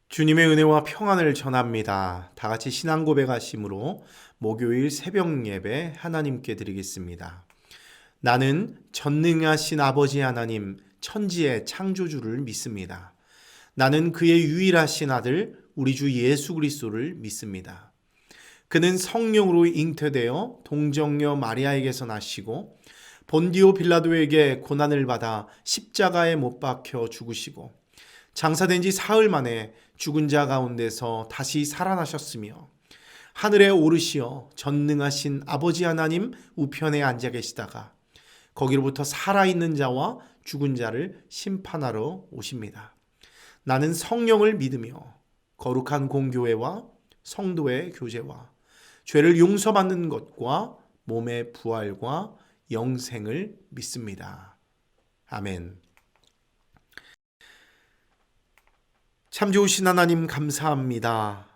주님의 은혜와 평안을 전합니다. 다 같이 신앙 고백하심으로 목요일 새벽 예배 하나님께 드리겠습니다. 나는 전능하신 아버지 하나님, 천지의 창조주를 믿습니다. 나는 그의 유일하신 아들, 우리 주 예수 그리스도를 믿습니다. 그는 성령으로 잉태되어 동정녀 마리아에게서 나시고 본디오 빌라도에게 고난을 받아 십자가에 못 박혀 죽으시고 장사된 지 사흘 만에 죽은 자 가운데서 다시 살아나셨으며 하늘에 오르시어 전능하신 아버지 하나님 우편에 앉아 계시다가 거기로부터 살아있는 자와 죽은 자를 심판하러 오십니다. 나는 성령을 믿으며 거룩한 공교회와 성도의 교제와 죄를 용서받는 것과 몸의 부활과 영생을 믿습니다. 아멘. 참 좋으신 하나님 감사합니다.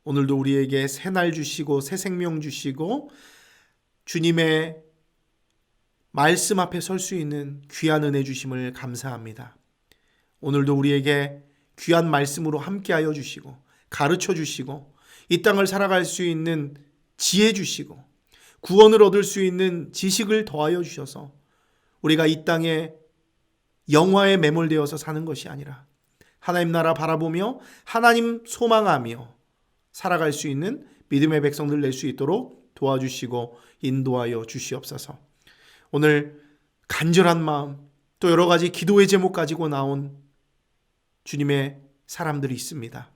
오늘도 우리에게 새 날 주시고 새 생명 주시고 주님의 말씀 앞에 설 수 있는 귀한 은혜 주심을 감사합니다. 오늘도 우리에게 귀한 말씀으로 함께하여 주시고 가르쳐 주시고 이 땅을 살아갈 수 있는 지혜 주시고 구원을 얻을 수 있는 지식을 더하여 주셔서 우리가 이 땅에 영화에 매몰되어서 사는 것이 아니라 하나님 나라 바라보며 하나님 소망하며 살아갈 수 있는 믿음의 백성들 낼 수 있도록 도와주시고 인도하여 주시옵소서. 오늘 간절한 마음 또 여러 가지 기도의 제목 가지고 나온 주님의 사람들이 있습니다.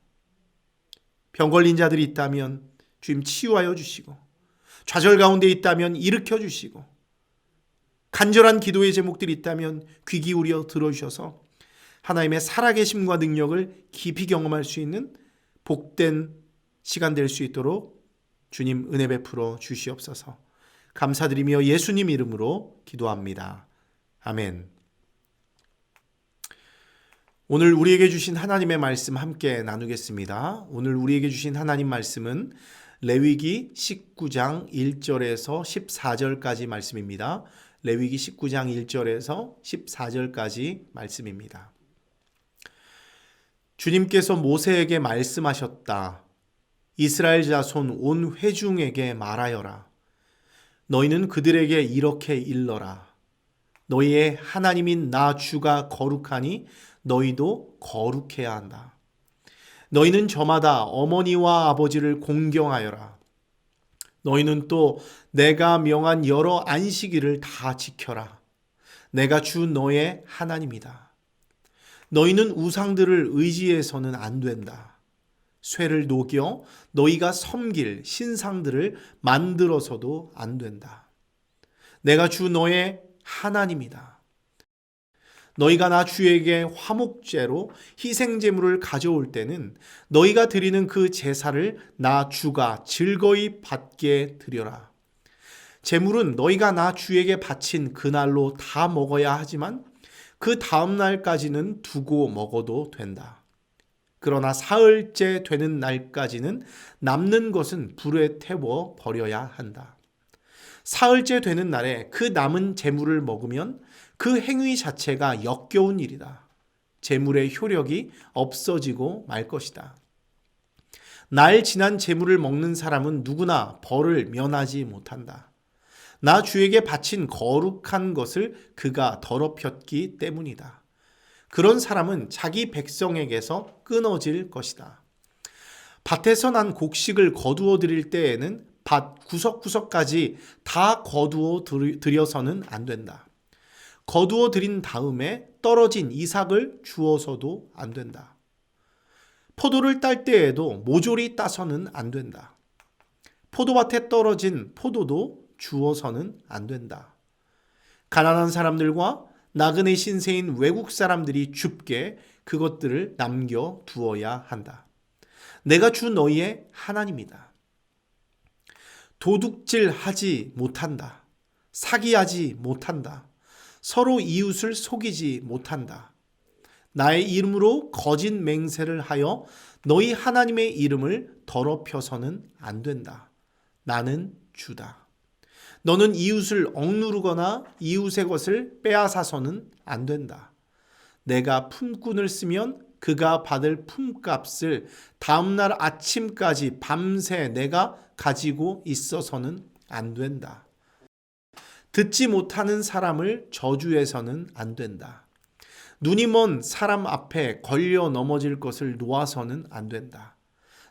병 걸린 자들이 있다면 주님 치유하여 주시고 좌절 가운데 있다면 일으켜 주시고 간절한 기도의 제목들이 있다면 귀 기울여 들어주셔서 하나님의 살아계심과 능력을 깊이 경험할 수 있는 복된 시간 될 수 있도록 주님 은혜 베풀어 주시옵소서. 감사드리며 예수님 이름으로 기도합니다. 아멘. 오늘 우리에게 주신 하나님의 말씀 함께 나누겠습니다. 오늘 우리에게 주신 하나님 말씀은 레위기 19장 1절에서 14절까지 말씀입니다. 레위기 19장 1절에서 14절까지 말씀입니다. 주님께서 모세에게 말씀하셨다. 이스라엘 자손 온 회중에게 말하여라. 너희는 그들에게 이렇게 일러라. 너희의 하나님인 나 주가 거룩하니 너희도 거룩해야 한다. 너희는 저마다 어머니와 아버지를 공경하여라. 너희는 또 내가 명한 여러 안식일을 다 지켜라. 내가 주 너의 하나님이다. 너희는 우상들을 의지해서는 안 된다. 쇠를 녹여 너희가 섬길 신상들을 만들어서도 안 된다. 내가 주 너의 하나님이다. 너희가 나 주에게 화목제로 희생제물을 가져올 때는 너희가 드리는 그 제사를 나 주가 즐거이 받게 드려라. 제물은 너희가 나 주에게 바친 그날로 다 먹어야 하지만 그 다음 날까지는 두고 먹어도 된다. 그러나 사흘째 되는 날까지는 남는 것은 불에 태워 버려야 한다. 사흘째 되는 날에 그 남은 제물을 먹으면 그 행위 자체가 역겨운 일이다. 제물의 효력이 없어지고 말 것이다. 날 지난 제물을 먹는 사람은 누구나 벌을 면하지 못한다. 나 주에게 바친 거룩한 것을 그가 더럽혔기 때문이다. 그런 사람은 자기 백성에게서 끊어질 것이다. 밭에서 난 곡식을 거두어 드릴 때에는 밭 구석구석까지 다 거두어 드려서는 안 된다. 거두어 드린 다음에 떨어진 이삭을 주어서도 안 된다. 포도를 딸 때에도 모조리 따서는 안 된다. 포도밭에 떨어진 포도도 주어서는 안 된다. 가난한 사람들과 나그네 신세인 외국 사람들이 줍게 그것들을 남겨 두어야 한다. 내가 주 너희의 하나님이다. 도둑질하지 못한다. 사기하지 못한다. 서로 이웃을 속이지 못한다. 나의 이름으로 거짓 맹세를 하여 너희 하나님의 이름을 더럽혀서는 안 된다. 나는 주다. 너는 이웃을 억누르거나 이웃의 것을 빼앗아서는 안 된다. 내가 품꾼을 쓰면 그가 받을 품값을 다음날 아침까지 밤새 내가 가지고 있어서는 안 된다. 듣지 못하는 사람을 저주해서는 안 된다. 눈이 먼 사람 앞에 걸려 넘어질 것을 놓아서는 안 된다.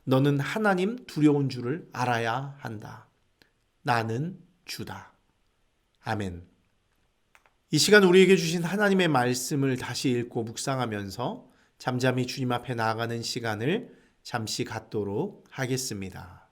너는 하나님 두려운 줄을 알아야 한다. 나는 주다. 아멘. 이 시간 우리에게 주신 하나님의 말씀을 다시 읽고 묵상하면서 잠잠히 주님 앞에 나아가는 시간을 잠시 갖도록 하겠습니다.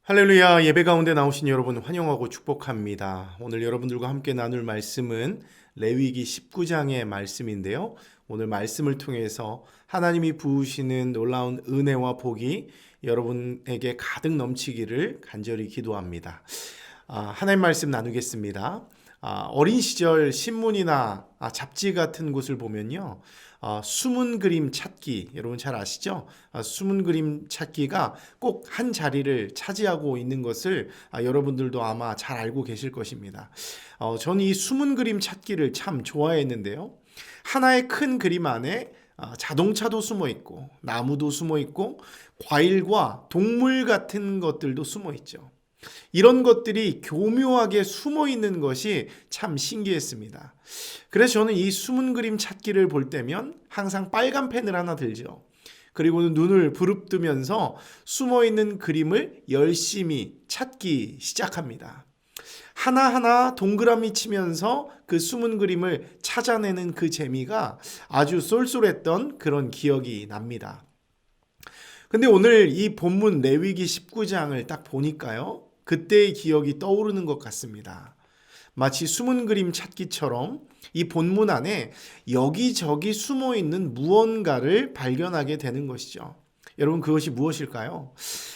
할렐루야. 예배 가운데 나오신 여러분 환영하고 축복합니다. 오늘 여러분들과 함께 나눌 말씀은 레위기 19장의 말씀인데요. 오늘 말씀을 통해서 하나님이 부으시는 놀라운 은혜와 복이 여러분에게 가득 넘치기를 간절히 기도합니다. 하나님 말씀 나누겠습니다. 어린 시절 신문이나 잡지 같은 곳을 보면요, 숨은 그림 찾기, 여러분 잘 아시죠? 숨은 그림 찾기가 꼭 한 자리를 차지하고 있는 것을 여러분들도 아마 잘 알고 계실 것입니다. 저는 이 숨은 그림 찾기를 참 좋아했는데요. 하나의 큰 그림 안에 자동차도 숨어 있고 나무도 숨어 있고 과일과 동물 같은 것들도 숨어 있죠. 이런 것들이 교묘하게 숨어 있는 것이 참 신기했습니다. 그래서 저는 이 숨은 그림 찾기를 볼 때면 항상 빨간 펜을 하나 들죠. 그리고 눈을 부릅뜨면서 숨어 있는 그림을 열심히 찾기 시작합니다. 하나하나 동그라미 치면서 그 숨은 그림을 찾아내는 그 재미가 아주 쏠쏠했던 그런 기억이 납니다. 근데 오늘 이 본문 레위기 19장을 딱 보니까요, 그때의 기억이 떠오르는 것 같습니다. 마치 숨은 그림 찾기처럼 이 본문 안에 여기저기 숨어 있는 무언가를 발견하게 되는 것이죠. 여러분, 그것이 무엇일까요?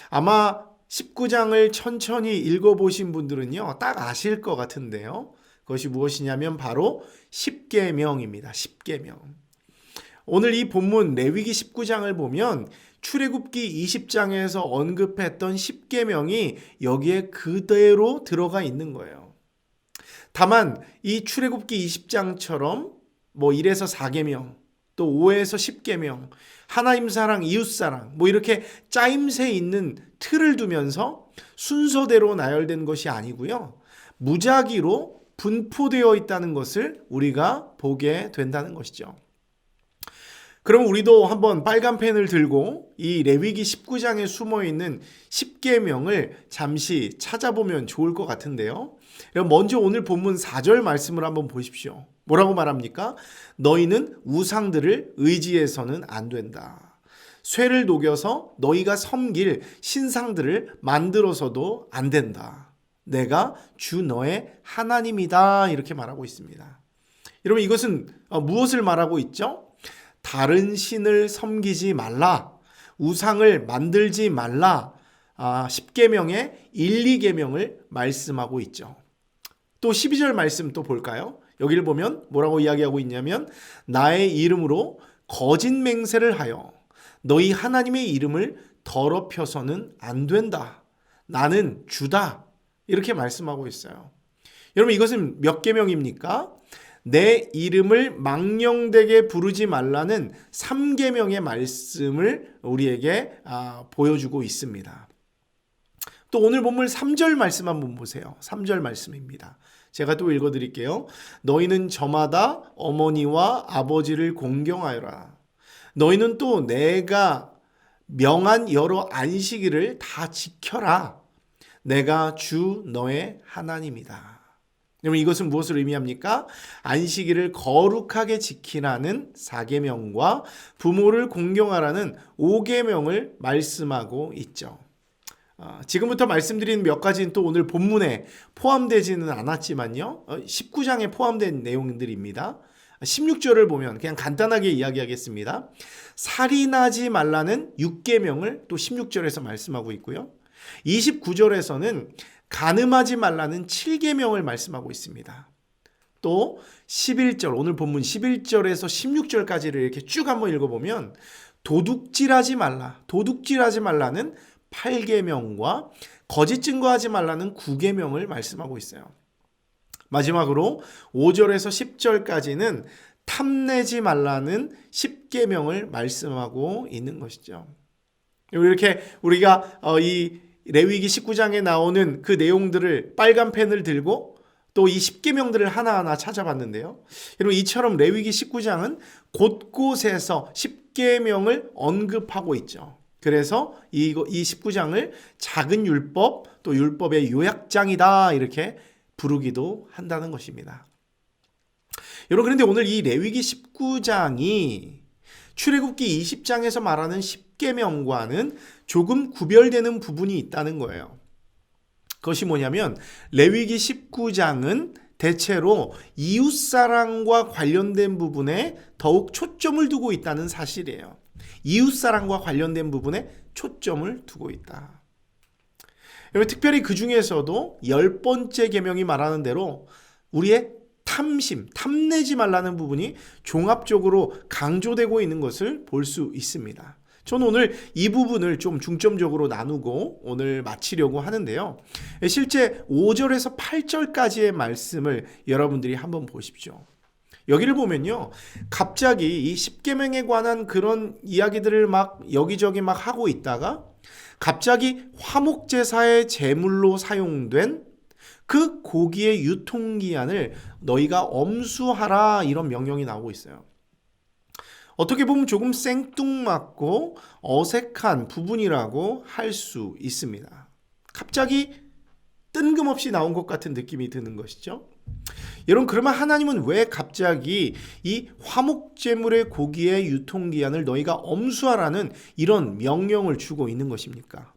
아마 19장을 천천히 읽어보신 분들은요, 딱 아실 것 같은데요. 그것이 무엇이냐면 바로 십계명입니다. 십계명. 오늘 이 본문 레위기 19장을 보면 출애굽기 20장에서 언급했던 십계명이 여기에 그대로 들어가 있는 거예요. 다만 이 출애굽기 20장처럼 뭐 1에서 4계명, 또 5에서 10계명, 하나님 사랑, 이웃 사랑, 뭐 이렇게 짜임새 있는 틀을 두면서 순서대로 나열된 것이 아니고요, 무작위로 분포되어 있다는 것을 우리가 보게 된다는 것이죠. 그럼 우리도 한번 빨간 펜을 들고 이 레위기 19장에 숨어있는 10계명을 잠시 찾아보면 좋을 것 같은데요. 먼저 오늘 본문 4절 말씀을 한번 보십시오. 뭐라고 말합니까? 너희는 우상들을 의지해서는 안 된다. 쇠를 녹여서 너희가 섬길 신상들을 만들어서도 안 된다. 내가 주 너의 하나님이다. 이렇게 말하고 있습니다. 여러분, 이것은 무엇을 말하고 있죠? 다른 신을 섬기지 말라. 우상을 만들지 말라. 10계명의 1, 2계명을 말씀하고 있죠. 또 12절 말씀 또 볼까요? 여기를 보면 뭐라고 이야기하고 있냐면 나의 이름으로 거짓 맹세를 하여 너희 하나님의 이름을 더럽혀서는 안 된다. 나는 주다. 이렇게 말씀하고 있어요. 여러분, 이것은 몇 계명입니까? 내 이름을 망령되게 부르지 말라는 3계명의 말씀을 우리에게 보여주고 있습니다. 또 오늘 본문 3절 말씀 한번 보세요. 3절 말씀입니다. 제가 또 읽어드릴게요. 너희는 저마다 어머니와 아버지를 공경하여라. 너희는 또 내가 명한 여러 안식일을 다 지켜라. 내가 주 너의 하나님이다. 여러분, 이것은 무엇을 의미합니까? 안식일을 거룩하게 지키라는 4계명과 부모를 공경하라는 5계명을 말씀하고 있죠. 지금부터 말씀드린 몇 가지는 또 오늘 본문에 포함되지는 않았지만요. 19장에 포함된 내용들입니다. 16절을 보면 그냥 간단하게 이야기하겠습니다. 살인하지 말라는 6계명을 또 16절에서 말씀하고 있고요. 29절에서는 간음하지 말라는 7계명을 말씀하고 있습니다. 또 11절, 오늘 본문 11절에서 16절까지를 이렇게 쭉 한번 읽어보면 도둑질하지 말라는 8계명과 거짓 증거하지 말라는 9계명을 말씀하고 있어요. 마지막으로 5절에서 10절까지는 탐내지 말라는 10계명을 말씀하고 있는 것이죠. 이렇게 우리가 이 레위기 19장에 나오는 그 내용들을 빨간 펜을 들고 또 이 10계명들을 하나하나 찾아봤는데요. 여러분, 이처럼 레위기 19장은 곳곳에서 10계명을 언급하고 있죠. 그래서 이 19장을 작은 율법, 또 율법의 요약장이다 이렇게 부르기도 한다는 것입니다. 여러분, 그런데 오늘 이 레위기 19장이 출애굽기 20장에서 말하는 10계명과는 조금 구별되는 부분이 있다는 거예요. 그것이 뭐냐면 레위기 19장은 대체로 이웃사랑과 관련된 부분에 더욱 초점을 두고 있다는 사실이에요. 이웃사랑과 관련된 부분에 초점을 두고 있다. 여러분, 특별히 그 중에서도 10번째 계명이 말하는 대로 우리의 탐내지 말라는 부분이 종합적으로 강조되고 있는 것을 볼 수 있습니다. 저는 오늘 이 부분을 좀 중점적으로 나누고 오늘 마치려고 하는데요. 실제 5절에서 8절까지의 말씀을 여러분들이 한번 보십시오. 여기를 보면요, 갑자기 이 10계명에 관한 그런 이야기들을 막 여기저기 막 하고 있다가 갑자기 화목제사의 제물로 사용된 그 고기의 유통기한을 너희가 엄수하라, 이런 명령이 나오고 있어요. 어떻게 보면 조금 생뚱맞고 어색한 부분이라고 할 수 있습니다. 갑자기 뜬금없이 나온 것 같은 느낌이 드는 것이죠. 여러분, 그러면 하나님은 왜 갑자기 이 화목제물의 고기의 유통기한을 너희가 엄수하라는 이런 명령을 주고 있는 것입니까?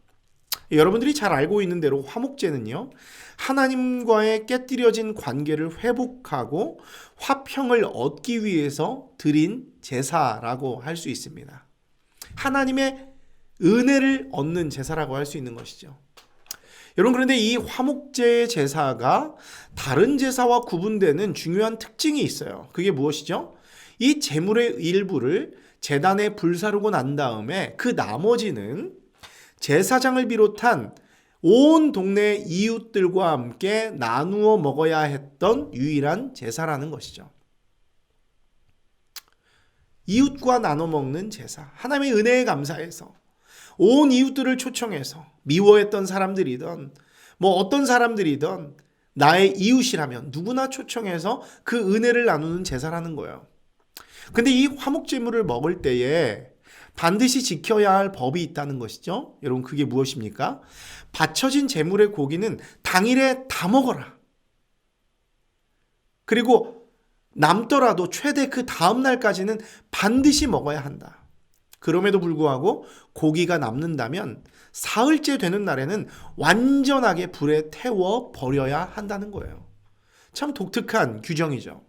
여러분들이 잘 알고 있는 대로 화목제는요, 하나님과의 깨뜨려진 관계를 회복하고 화평을 얻기 위해서 드린 제사라고 할 수 있습니다. 하나님의 은혜를 얻는 제사라고 할 수 있는 것이죠. 여러분, 그런데 이 화목제의 제사가 다른 제사와 구분되는 중요한 특징이 있어요. 그게 무엇이죠? 이 제물의 일부를 제단에 불사르고 난 다음에 그 나머지는 제사장을 비롯한 온 동네 이웃들과 함께 나누어 먹어야 했던 유일한 제사라는 것이죠. 이웃과 나눠 먹는 제사, 하나님의 은혜에 감사해서 온 이웃들을 초청해서 미워했던 사람들이든 어떤 사람들이든 나의 이웃이라면 누구나 초청해서 그 은혜를 나누는 제사라는 거예요. 근데 이 화목제물을 먹을 때에 반드시 지켜야 할 법이 있다는 것이죠. 여러분, 그게 무엇입니까? 바쳐진 제물의 고기는 당일에 다 먹어라. 그리고 남더라도 최대 그 다음 날까지는 반드시 먹어야 한다. 그럼에도 불구하고 고기가 남는다면 사흘째 되는 날에는 완전하게 불에 태워 버려야 한다는 거예요. 참 독특한 규정이죠.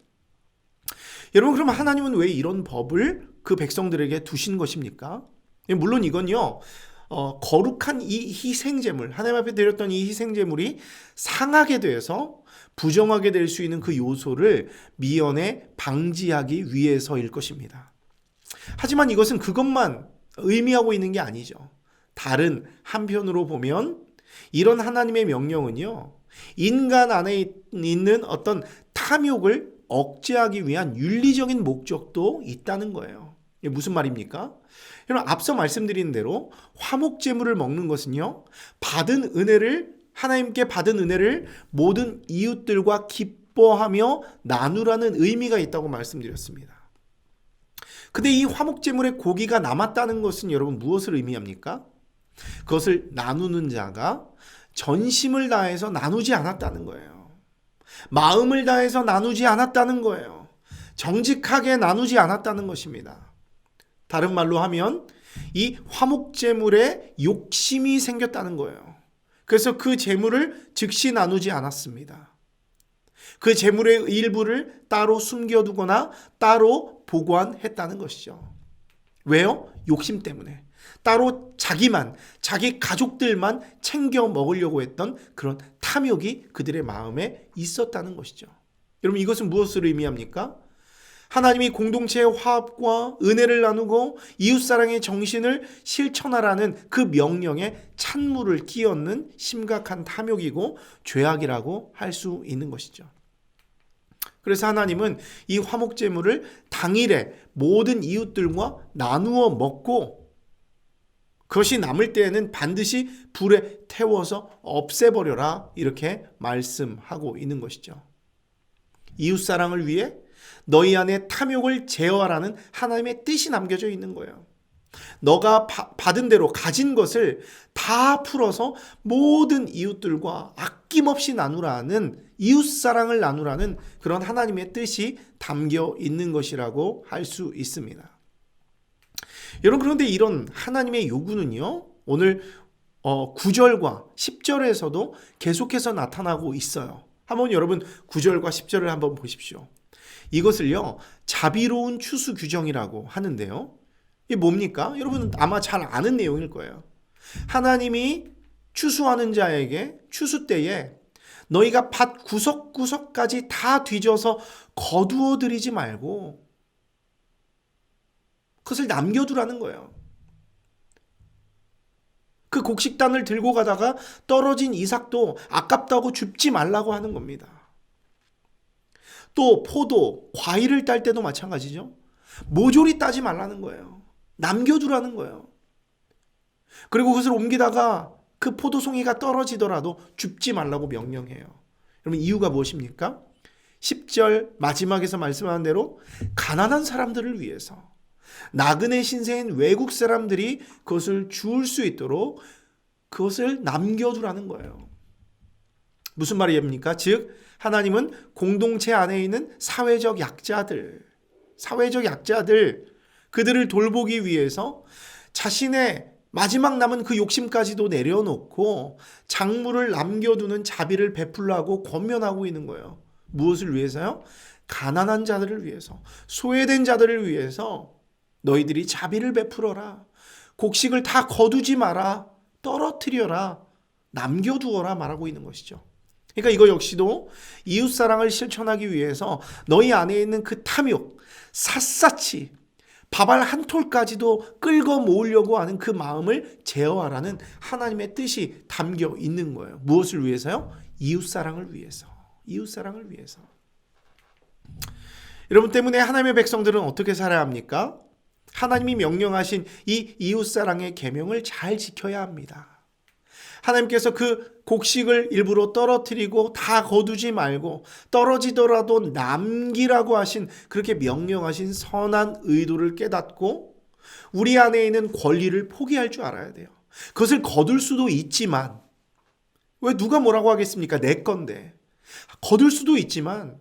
여러분, 그럼 하나님은 왜 이런 법을 그 백성들에게 두신 것입니까? 물론 이건요, 거룩한 이 희생제물, 하나님 앞에 드렸던 이 희생제물이 상하게 돼서 부정하게 될 수 있는 그 요소를 미연에 방지하기 위해서일 것입니다. 하지만 이것은 그것만 의미하고 있는 게 아니죠. 다른 한편으로 보면 이런 하나님의 명령은요, 인간 안에 있는 어떤 탐욕을 억제하기 위한 윤리적인 목적도 있다는 거예요. 이게 무슨 말입니까? 여러분, 앞서 말씀드린 대로 화목제물을 먹는 것은요, 하나님께 받은 은혜를 모든 이웃들과 기뻐하며 나누라는 의미가 있다고 말씀드렸습니다. 근데 이 화목제물의 고기가 남았다는 것은 여러분 무엇을 의미합니까? 그것을 나누는 자가 전심을 다해서 나누지 않았다는 거예요. 마음을 다해서 나누지 않았다는 거예요. 정직하게 나누지 않았다는 것입니다. 다른 말로 하면 이 화목제물에 욕심이 생겼다는 거예요. 그래서 그 제물을 즉시 나누지 않았습니다. 그 제물의 일부를 따로 숨겨두거나 따로 보관했다는 것이죠. 왜요? 욕심 때문에. 따로 자기 가족들만 챙겨 먹으려고 했던 그런 탐욕이 그들의 마음에 있었다는 것이죠. 여러분, 이것은 무엇을 의미합니까? 하나님이 공동체의 화합과 은혜를 나누고 이웃사랑의 정신을 실천하라는 그 명령에 찬물을 끼얹는 심각한 탐욕이고 죄악이라고 할 수 있는 것이죠. 그래서 하나님은 이 화목제물을 당일에 모든 이웃들과 나누어 먹고 그것이 남을 때에는 반드시 불에 태워서 없애버려라, 이렇게 말씀하고 있는 것이죠. 이웃사랑을 위해 너희 안에 탐욕을 제어하라는 하나님의 뜻이 남겨져 있는 거예요. 너가 받은 대로 가진 것을 다 풀어서 모든 이웃들과 아낌없이 나누라는, 이웃사랑을 나누라는 그런 하나님의 뜻이 담겨 있는 것이라고 할 수 있습니다. 여러분, 그런데 이런 하나님의 요구는요, 오늘 9절과 10절에서도 계속해서 나타나고 있어요. 한번 여러분 9절과 10절을 한번 보십시오. 이것을요, 자비로운 추수 규정이라고 하는데요. 이게 뭡니까? 여러분 아마 잘 아는 내용일 거예요. 하나님이 추수하는 자에게 추수 때에 너희가 밭 구석구석까지 다 뒤져서 거두어 들이지 말고 그것을 남겨두라는 거예요. 그 곡식단을 들고 가다가 떨어진 이삭도 아깝다고 줍지 말라고 하는 겁니다. 또 포도, 과일을 딸 때도 마찬가지죠. 모조리 따지 말라는 거예요. 남겨두라는 거예요. 그리고 그것을 옮기다가 그 포도송이가 떨어지더라도 줍지 말라고 명령해요. 여러분, 이유가 무엇입니까? 10절 마지막에서 말씀하는 대로 가난한 사람들을 위해서, 나그네 신세인 외국 사람들이 그것을 주울 수 있도록 그것을 남겨두라는 거예요. 무슨 말입니까? 즉 하나님은 공동체 안에 있는 사회적 약자들, 그들을 돌보기 위해서 자신의 마지막 남은 그 욕심까지도 내려놓고 작물을 남겨두는 자비를 베풀라고 권면하고 있는 거예요. 무엇을 위해서요? 가난한 자들을 위해서, 소외된 자들을 위해서 너희들이 자비를 베풀어라. 곡식을 다 거두지 마라. 떨어뜨려라. 남겨두어라 말하고 있는 것이죠. 그러니까 이거 역시도 이웃사랑을 실천하기 위해서 너희 안에 있는 그 탐욕, 샅샅이 밥알 한 톨까지도 끌고 모으려고 하는 그 마음을 제어하라는 하나님의 뜻이 담겨 있는 거예요. 무엇을 위해서요? 이웃사랑을 위해서. 이웃사랑을 위해서. 여러분, 때문에 하나님의 백성들은 어떻게 살아야 합니까? 하나님이 명령하신 이 이웃사랑의 계명을 잘 지켜야 합니다. 하나님께서 그 곡식을 일부러 떨어뜨리고 다 거두지 말고 떨어지더라도 남기라고 하신, 그렇게 명령하신 선한 의도를 깨닫고 우리 안에 있는 권리를 포기할 줄 알아야 돼요. 그것을 거둘 수도 있지만, 왜 누가 뭐라고 하겠습니까? 내 건데. 거둘 수도 있지만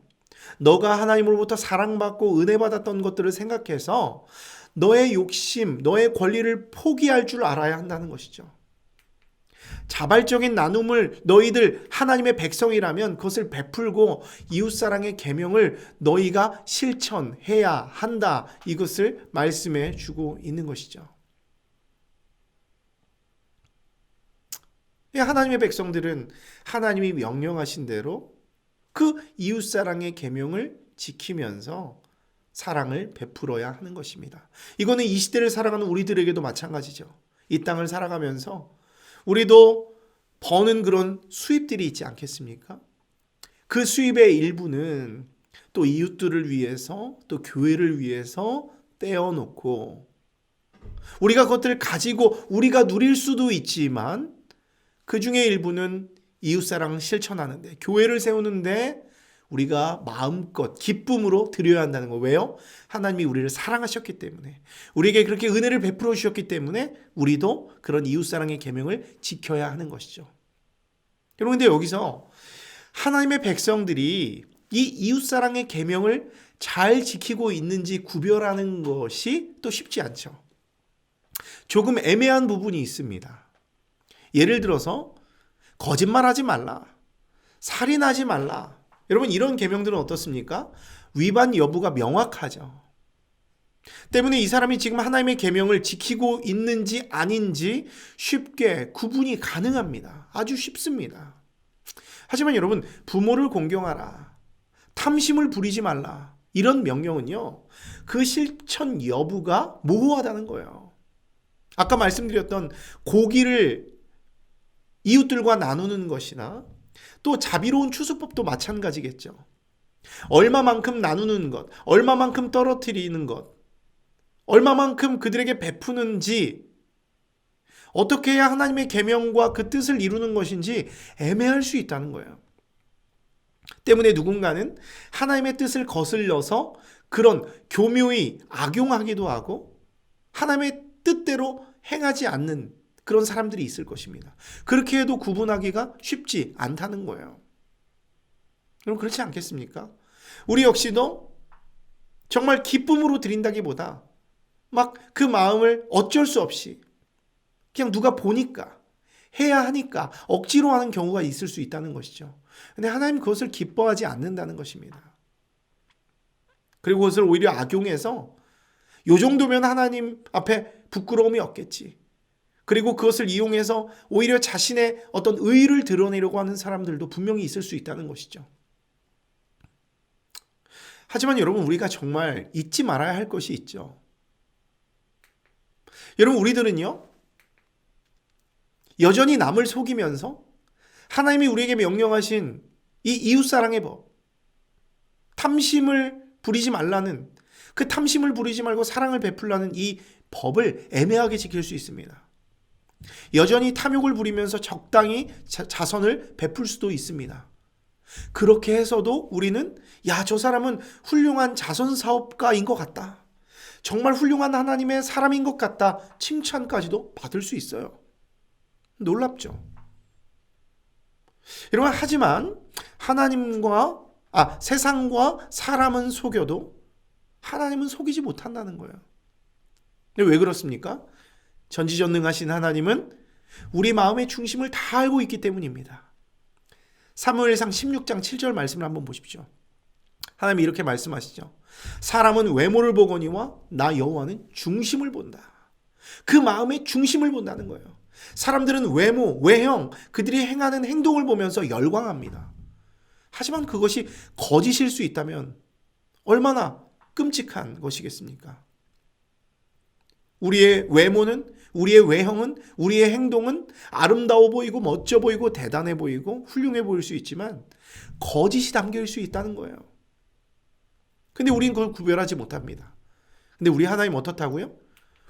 너가 하나님으로부터 사랑받고 은혜받았던 것들을 생각해서 너의 욕심, 너의 권리를 포기할 줄 알아야 한다는 것이죠. 자발적인 나눔을 너희들 하나님의 백성이라면 그것을 베풀고 이웃사랑의 계명을 너희가 실천해야 한다. 이것을 말씀해 주고 있는 것이죠. 하나님의 백성들은 하나님이 명령하신 대로 그 이웃사랑의 계명을 지키면서 사랑을 베풀어야 하는 것입니다. 이거는 이 시대를 살아가는 우리들에게도 마찬가지죠. 이 땅을 살아가면서 우리도 버는 그런 수입들이 있지 않겠습니까? 그 수입의 일부는 또 이웃들을 위해서 또 교회를 위해서 떼어놓고 우리가 그것들을 가지고 우리가 누릴 수도 있지만 그 중에 일부는 이웃사랑을 실천하는데 교회를 세우는데 우리가 마음껏 기쁨으로 드려야 한다는 거. 왜요? 하나님이 우리를 사랑하셨기 때문에 우리에게 그렇게 은혜를 베풀어 주셨기 때문에 우리도 그런 이웃사랑의 계명을 지켜야 하는 것이죠. 여러분 근데 여기서 하나님의 백성들이 이 이웃사랑의 계명을 잘 지키고 있는지 구별하는 것이 또 쉽지 않죠. 조금 애매한 부분이 있습니다. 예를 들어서 거짓말하지 말라, 살인하지 말라. 여러분 이런 계명들은 어떻습니까? 위반 여부가 명확하죠. 때문에 이 사람이 지금 하나님의 계명을 지키고 있는지 아닌지 쉽게 구분이 가능합니다. 아주 쉽습니다. 하지만 여러분 부모를 공경하라, 탐심을 부리지 말라 이런 명령은요 그 실천 여부가 모호하다는 거예요. 아까 말씀드렸던 고기를 이웃들과 나누는 것이나 또 자비로운 추수법도 마찬가지겠죠. 얼마만큼 나누는 것, 얼마만큼 떨어뜨리는 것, 얼마만큼 그들에게 베푸는지, 어떻게 해야 하나님의 계명과 그 뜻을 이루는 것인지 애매할 수 있다는 거예요. 때문에 누군가는 하나님의 뜻을 거슬려서 그런 교묘히 악용하기도 하고 하나님의 뜻대로 행하지 않는 그런 사람들이 있을 것입니다. 그렇게 해도 구분하기가 쉽지 않다는 거예요. 여러분 그렇지 않겠습니까? 우리 역시도 정말 기쁨으로 드린다기보다 막 그 마음을 어쩔 수 없이 그냥 누가 보니까 해야 하니까 억지로 하는 경우가 있을 수 있다는 것이죠. 근데 하나님 그것을 기뻐하지 않는다는 것입니다. 그리고 그것을 오히려 악용해서 요 정도면 하나님 앞에 부끄러움이 없겠지. 그리고 그것을 이용해서 오히려 자신의 어떤 의의를 드러내려고 하는 사람들도 분명히 있을 수 있다는 것이죠. 하지만 여러분 우리가 정말 잊지 말아야 할 것이 있죠. 여러분 우리들은요 여전히 남을 속이면서 하나님이 우리에게 명령하신 이 이웃사랑의 법, 탐심을 부리지 말라는 그 탐심을 부리지 말고 사랑을 베풀라는 이 법을 애매하게 지킬 수 있습니다. 여전히 탐욕을 부리면서 적당히 자선을 베풀 수도 있습니다. 그렇게 해서도 우리는 저 사람은 훌륭한 자선사업가인 것 같다, 정말 훌륭한 하나님의 사람인 것 같다 칭찬까지도 받을 수 있어요. 놀랍죠. 여러분 하지만 세상과 사람은 속여도 하나님은 속이지 못한다는 거예요. 왜 그렇습니까? 전지전능하신 하나님은 우리 마음의 중심을 다 알고 있기 때문입니다. 사무엘상 16장 7절 말씀을 한번 보십시오. 하나님이 이렇게 말씀하시죠. 사람은 외모를 보거니와 나 여호와는 중심을 본다. 그 마음의 중심을 본다는 거예요. 사람들은 외모, 외형, 그들이 행하는 행동을 보면서 열광합니다. 하지만 그것이 거짓일 수 있다면 얼마나 끔찍한 것이겠습니까? 우리의 외모는, 우리의 외형은, 우리의 행동은 아름다워 보이고 멋져 보이고 대단해 보이고 훌륭해 보일 수 있지만 거짓이 담겨 있을 수 있다는 거예요. 근데 우리는 그걸 구별하지 못합니다. 근데 우리 하나님 어떻다고요?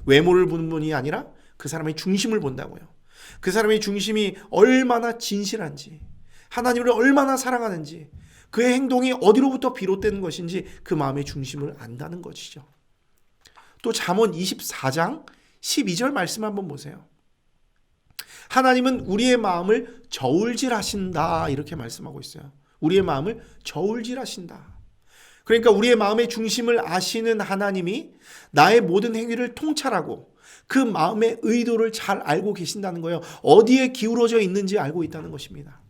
외모를 보는 분이 아니라 그 사람의 중심을 본다고요. 그 사람의 중심이 얼마나 진실한지, 하나님을 얼마나 사랑하는지, 그의 행동이 어디로부터 비롯되는 것인지 그 마음의 중심을 안다는 것이죠. 또 잠언 24장 12절 말씀 한번 보세요. 하나님은 우리의 마음을 저울질하신다 이렇게 말씀하고 있어요. 우리의 마음을 저울질하신다. 그러니까 우리의 마음의 중심을 아시는 하나님이 나의 모든 행위를 통찰하고 그 마음의 의도를 잘 알고 계신다는 거예요. 어디에 기울어져 있는지 알고 있다는 것입니다.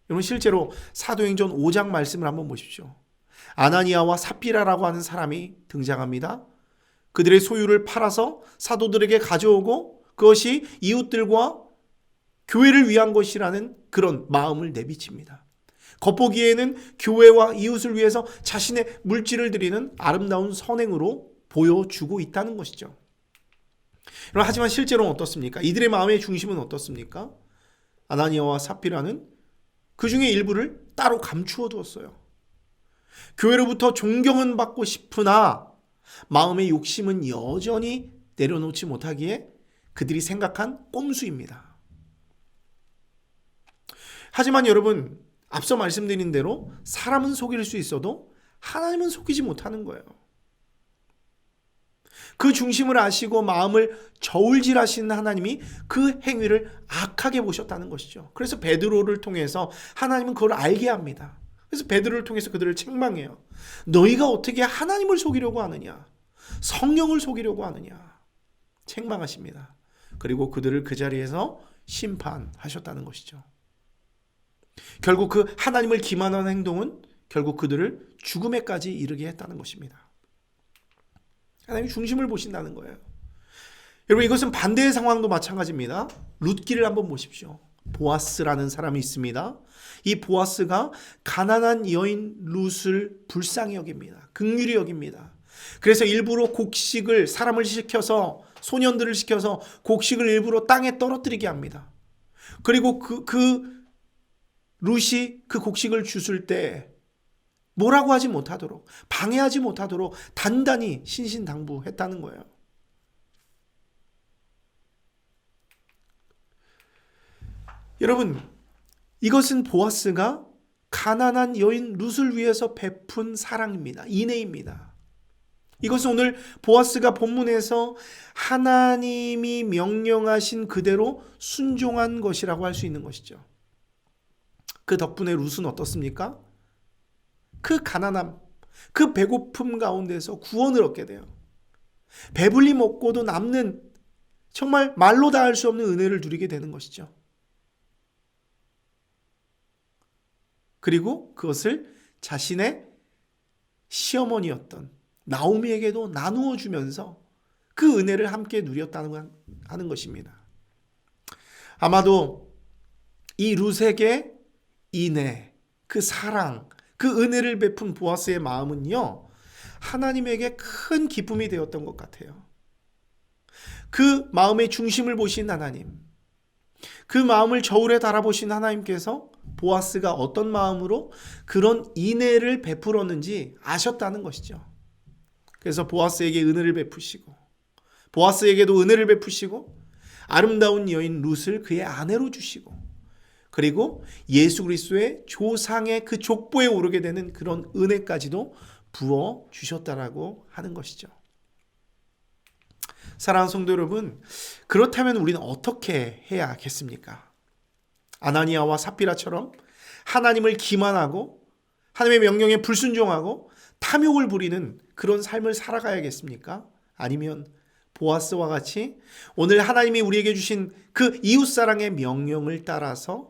여러분, 실제로 사도행전 5장 말씀을 한번 보십시오. 아나니아와 삽비라라고 하는 사람이 등장합니다. 그들의 소유를 팔아서 사도들에게 가져오고 그것이 이웃들과 교회를 위한 것이라는 그런 마음을 내비칩니다. 겉보기에는 교회와 이웃을 위해서 자신의 물질을 드리는 아름다운 선행으로 보여주고 있다는 것이죠. 하지만 실제로는 어떻습니까? 이들의 마음의 중심은 어떻습니까? 아나니아와 삽비라는 그 중에 일부를 따로 감추어 두었어요. 교회로부터 존경은 받고 싶으나 마음의 욕심은 여전히 내려놓지 못하기에 그들이 생각한 꼼수입니다. 하지만 여러분, 앞서 말씀드린 대로 사람은 속일 수 있어도 하나님은 속이지 못하는 거예요. 그 중심을 아시고 마음을 저울질하시는 하나님이 그 행위를 악하게 보셨다는 것이죠. 그래서 베드로를 통해서 하나님은 그걸 알게 합니다. 그래서 베드로를 통해서 그들을 책망해요. 너희가 어떻게 하나님을 속이려고 하느냐? 성령을 속이려고 하느냐? 책망하십니다. 그리고 그들을 그 자리에서 심판하셨다는 것이죠. 결국 그 하나님을 기만한 행동은 결국 그들을 죽음에까지 이르게 했다는 것입니다. 하나님이 중심을 보신다는 거예요. 여러분, 이것은 반대의 상황도 마찬가지입니다. 룻기를 한번 보십시오. 보아스라는 사람이 있습니다. 이 보아스가 가난한 여인 룻을 불쌍히 여깁니다. 긍휼히 여깁니다. 그래서 일부러 곡식을 사람을 시켜서 소년들을 시켜서 곡식을 일부러 땅에 떨어뜨리게 합니다. 그리고 그 룻이 그 곡식을 주술 때 뭐라고 하지 못하도록, 방해하지 못하도록 단단히 신신당부했다는 거예요. 여러분, 이것은 보아스가 가난한 여인 룻을 위해서 베푼 사랑입니다. 인애입니다. 이것은 오늘 보아스가 본문에서 하나님이 명령하신 그대로 순종한 것이라고 할 수 있는 것이죠. 그 덕분에 룻은 어떻습니까? 그 가난함, 그 배고픔 가운데서 구원을 얻게 돼요. 배불리 먹고도 남는 정말 말로 다 할 수 없는 은혜를 누리게 되는 것이죠. 그리고 그것을 자신의 시어머니였던 나오미에게도 나누어 주면서 그 은혜를 함께 누렸다는 하는 것입니다. 아마도 이 룻에게 인애, 그 사랑, 그 은혜를 베푼 보아스의 마음은요, 하나님에게 큰 기쁨이 되었던 것 같아요. 그 마음의 중심을 보신 하나님, 그 마음을 저울에 달아보신 하나님께서 보아스가 어떤 마음으로 그런 인애를 베풀었는지 아셨다는 것이죠. 그래서 보아스에게 은혜를 베푸시고, 보아스에게도 은혜를 베푸시고, 아름다운 여인 룻을 그의 아내로 주시고, 그리고 예수 그리스도의 조상의 그 족보에 오르게 되는 그런 은혜까지도 부어 주셨다라고 하는 것이죠. 사랑하는 성도 여러분, 그렇다면 우리는 어떻게 해야겠습니까? 아나니아와 삽비라처럼 하나님을 기만하고 하나님의 명령에 불순종하고 탐욕을 부리는 그런 삶을 살아가야겠습니까? 아니면 보아스와 같이 오늘 하나님이 우리에게 주신 그 이웃사랑의 명령을 따라서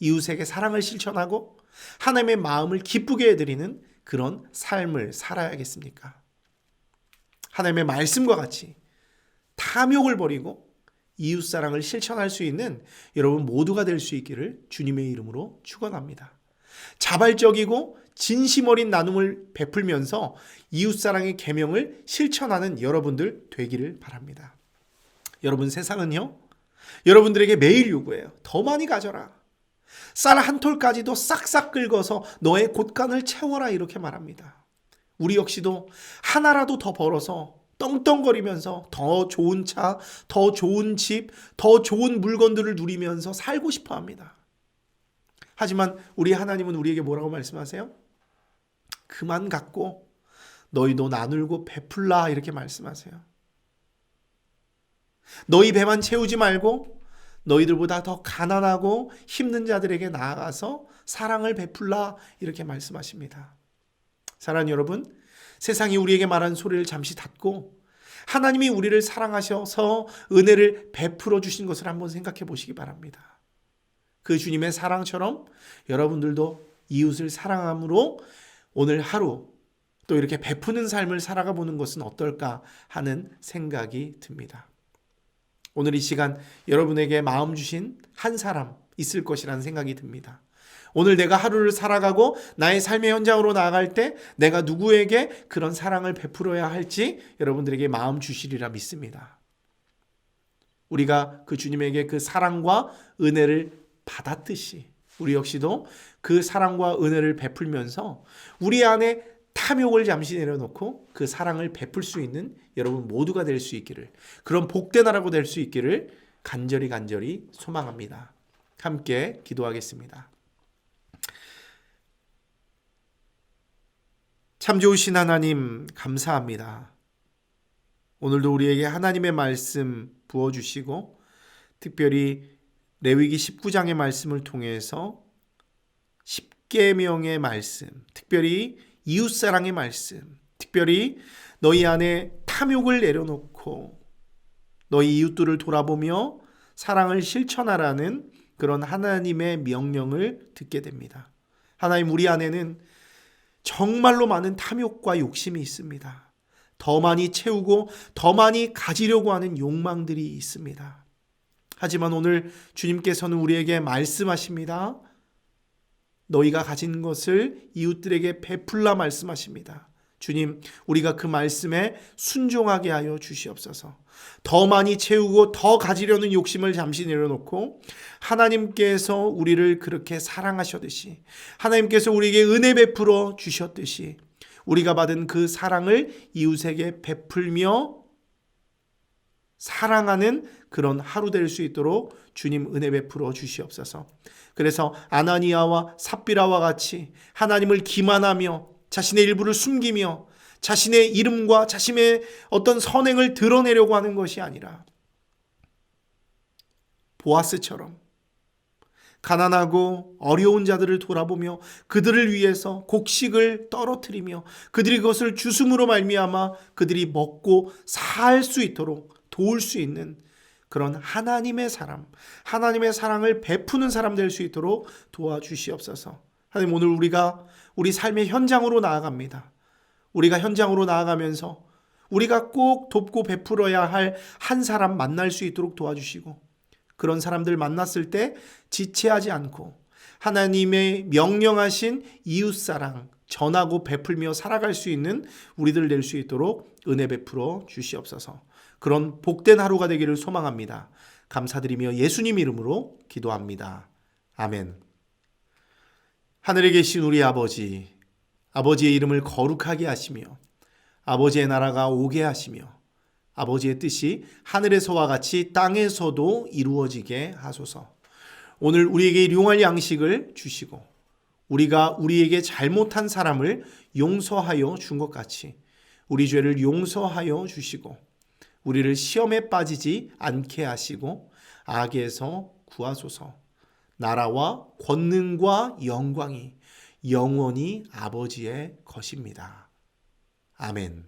이웃에게 사랑을 실천하고 하나님의 마음을 기쁘게 해드리는 그런 삶을 살아야겠습니까? 하나님의 말씀과 같이 탐욕을 버리고 이웃사랑을 실천할 수 있는 여러분 모두가 될 수 있기를 주님의 이름으로 축원합니다. 자발적이고 진심 어린 나눔을 베풀면서 이웃사랑의 계명을 실천하는 여러분들 되기를 바랍니다. 여러분, 세상은요, 여러분들에게 매일 요구해요. 더 많이 가져라. 쌀 한 톨까지도 싹싹 긁어서 너의 곳간을 채워라, 이렇게 말합니다. 우리 역시도 하나라도 더 벌어서 떵떵거리면서 더 좋은 차, 더 좋은 집, 더 좋은 물건들을 누리면서 살고 싶어 합니다. 하지만 우리 하나님은 우리에게 뭐라고 말씀하세요? 그만 갖고 너희도 나누고 베풀라, 이렇게 말씀하세요. 너희 배만 채우지 말고 너희들보다 더 가난하고 힘든 자들에게 나아가서 사랑을 베풀라, 이렇게 말씀하십니다. 사랑하는 여러분, 세상이 우리에게 말한 소리를 잠시 닫고 하나님이 우리를 사랑하셔서 은혜를 베풀어 주신 것을 한번 생각해 보시기 바랍니다. 그 주님의 사랑처럼 여러분들도 이웃을 사랑함으로 오늘 하루 또 이렇게 베푸는 삶을 살아가 보는 것은 어떨까 하는 생각이 듭니다. 오늘 이 시간 여러분에게 마음 주신 한 사람 있을 것이라는 생각이 듭니다. 오늘 내가 하루를 살아가고 나의 삶의 현장으로 나아갈 때 내가 누구에게 그런 사랑을 베풀어야 할지 여러분들에게 마음 주시리라 믿습니다. 우리가 그 주님에게 그 사랑과 은혜를 받았듯이 우리 역시도 그 사랑과 은혜를 베풀면서 우리 안에 탐욕을 잠시 내려놓고 그 사랑을 베풀 수 있는 여러분 모두가 될 수 있기를, 그런 복된 나라가 될 수 있기를 간절히 소망합니다. 함께 기도하겠습니다. 참 좋으신 하나님 감사합니다. 오늘도 우리에게 하나님의 말씀 부어주시고 특별히 레위기 19장의 말씀을 통해서 10계명의 말씀, 특별히 이웃사랑의 말씀, 특별히 너희 안에 탐욕을 내려놓고 너희 이웃들을 돌아보며 사랑을 실천하라는 그런 하나님의 명령을 듣게 됩니다. 하나님, 우리 안에는 정말로 많은 탐욕과 욕심이 있습니다. 더 많이 채우고 더 많이 가지려고 하는 욕망들이 있습니다. 하지만 오늘 주님께서는 우리에게 말씀하십니다. 너희가 가진 것을 이웃들에게 베풀라 말씀하십니다. 주님, 우리가 그 말씀에 순종하게 하여 주시옵소서. 더 많이 채우고 더 가지려는 욕심을 잠시 내려놓고 하나님께서 우리를 그렇게 사랑하셨듯이, 하나님께서 우리에게 은혜 베풀어 주셨듯이 우리가 받은 그 사랑을 이웃에게 베풀며 사랑하는 그런 하루 될 수 있도록 주님 은혜 베풀어 주시옵소서. 그래서 아나니아와 삽비라와 같이 하나님을 기만하며 자신의 일부를 숨기며 자신의 이름과 자신의 어떤 선행을 드러내려고 하는 것이 아니라 보아스처럼 가난하고 어려운 자들을 돌아보며 그들을 위해서 곡식을 떨어뜨리며 그들이 그것을 주숨으로 말미암아 그들이 먹고 살 수 있도록 도울 수 있는 그런 하나님의 사람, 하나님의 사랑을 베푸는 사람 될 수 있도록 도와주시옵소서. 하나님, 오늘 우리가 우리 삶의 현장으로 나아갑니다. 우리가 현장으로 나아가면서 우리가 꼭 돕고 베풀어야 할 한 사람 만날 수 있도록 도와주시고, 그런 사람들 만났을 때 지체하지 않고 하나님의 명령하신 이웃사랑 전하고 베풀며 살아갈 수 있는 우리들 될 수 있도록 은혜 베풀어 주시옵소서. 그런 복된 하루가 되기를 소망합니다. 감사드리며 예수님 이름으로 기도합니다. 아멘. 하늘에 계신 우리 아버지, 아버지의 이름을 거룩하게 하시며 아버지의 나라가 오게 하시며 아버지의 뜻이 하늘에서와 같이 땅에서도 이루어지게 하소서. 오늘 우리에게 일용할 양식을 주시고 우리가 우리에게 잘못한 사람을 용서하여 준 것 같이 우리 죄를 용서하여 주시고 우리를 시험에 빠지지 않게 하시고 악에서 구하소서. 나라와 권능과 영광이 영원히 아버지의 것입니다. 아멘.